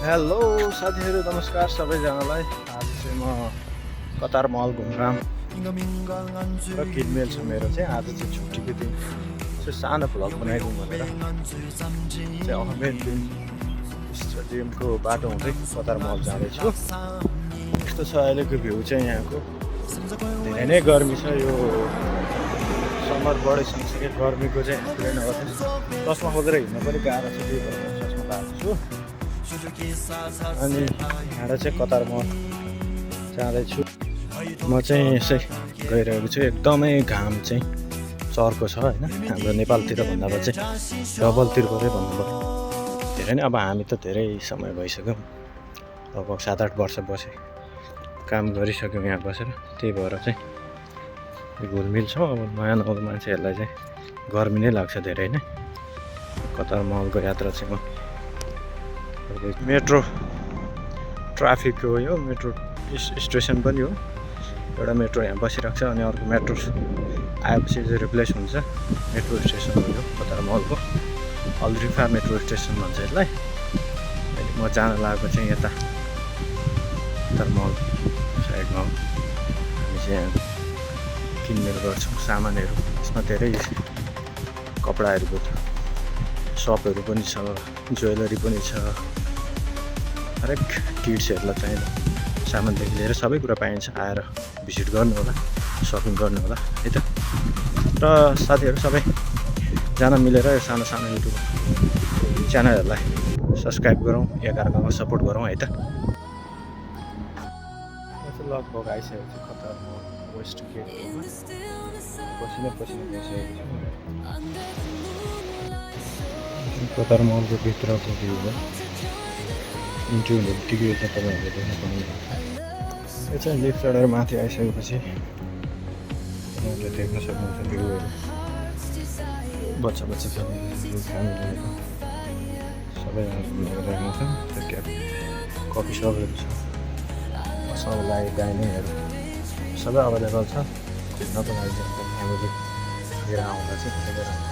Hello साथीहरू, नमस्कार सबैजनालाई। आज चाहिँ म कतार मल घुमघाम र किनमेल छ मेरो चाहिँ। आज चाहिँ छुट्टीको दिन चाहिँ सानो भ्लग बनाइदिउँ भनेर चाहिँ अहमेद बिन स्टेडियमको बाटो हुँदै कतार मल जाँदैछु। यस्तो छ अहिलेको भ्यू चाहिँ यहाँको। धेरै नै गर्मी छ, यो समर बढी सँगसँगै गर्मीको चाहिँ एक्सपिरियन्स गर्दैछ। चस्मा खोजेर हिँड्न पनि गाह्रो छ, त्यही भएर चस्मा लगाएको छु। अनि यहाँ चाहिँ कतार मल जाँदैछु। म चाहिँ यसै गइरहेको छु। एकदमै घाम चाहिँ चर्को छ होइन, हाम्रो नेपालतिर भन्दा चाहिँ डबलतिर पऱ्यो भन्नु पर्यो। धेरै नै अब हामी त धेरै समय भइसक्यौँ, लगभग 7-8 वर्ष बसेँ, काम गरिसक्यौँ यहाँ बसेर। त्यही भएर चाहिँ घुलमिल छ। अब नयाँ नयाँ मान्छेहरूलाई चाहिँ गर्मी नै लाग्छ धेरै नै। कतार मलको यात्रा चाहिँ म मेट्रो ट्राफिक हो, यो मेट्रो स्टेसन पनि हो। एउटा मेट्रो यहाँ बसिरहेको छ अनि अर्को मेट्रो आएपछि चाहिँ रिप्लेस हुन्छ। मेट्रो स्टेसन हो यो कतार मलको, अल्द्रिफा मेट्रो स्टेसन भन्छ यसलाई। अहिले म जान लागेको चाहिँ यता कतार मल साइडमा हो। हामी चाहिँ यहाँ किनमेल गर्छौँ सामानहरू। यसमा धेरै कपडाहरूको सपहरू पनि छ, ज्वेलरी पनि छ। हरेक किड्सहरूलाई चाहिने सामानदेखि लिएर सबै कुरा पाइन्छ। आएर भिजिट गर्नु होला, सपिङ गर्नु होला है त। र साथीहरू सबैजना मिलेर यो सानो सानो युट्युब च्यानलहरूलाई सब्सक्राइब गरौँ, एकअर्कामा सपोर्ट गरौँ है त। म चाहिँ लगभग आइसकेको छु कतार मल वेस्ट गेटमा। पसिना भइसकेको छु। कतार मलको भित्रको भ्यू हो। इन्ट्री हुने बित्तिकै त तपाईँहरूले देख्न पाउनुहुन्छ। यो चाहिँ लिफ्ट चढेर माथि आइसकेपछि तपाईँहरूले देख्न सक्नुहुन्छ भ्यूहरू। बच्चा खेल्ने फ्यामिलीहरू सबैजना घुम्न छ। त्यो कफी सपहरू छ, सबैलाई डाइनिङहरू सबै अभाइलेबल छ। घुम्नको लागि चाहिँ फ्यामिली लिएर आउँदा चाहिँ त्यसैले राम्रो।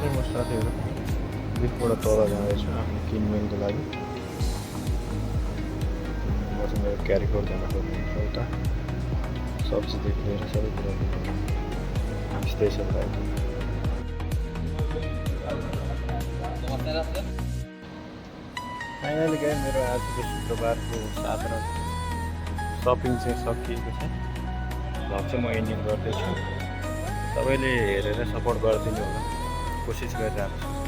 म साथीहरू लिफ्टबाट तल जाँदैछु आफ्नो किनमेलको लागि। म चाहिँ मेरो क्यारीकोट जान पर्ने हुन्छ। उता सब्जीदेखि लिएर सबै कुरा स्टेसन लागि। फाइनली गएँ मेरो आजको शुक्रबारको 7 र सपिङ चाहिँ सकिएको छ। भ्लग चाहिँ म एन्डिङ गर्दैछु। सबैले हेरेर सपोर्ट गरिदिनु होला, कोसिस गरिरहेको छु।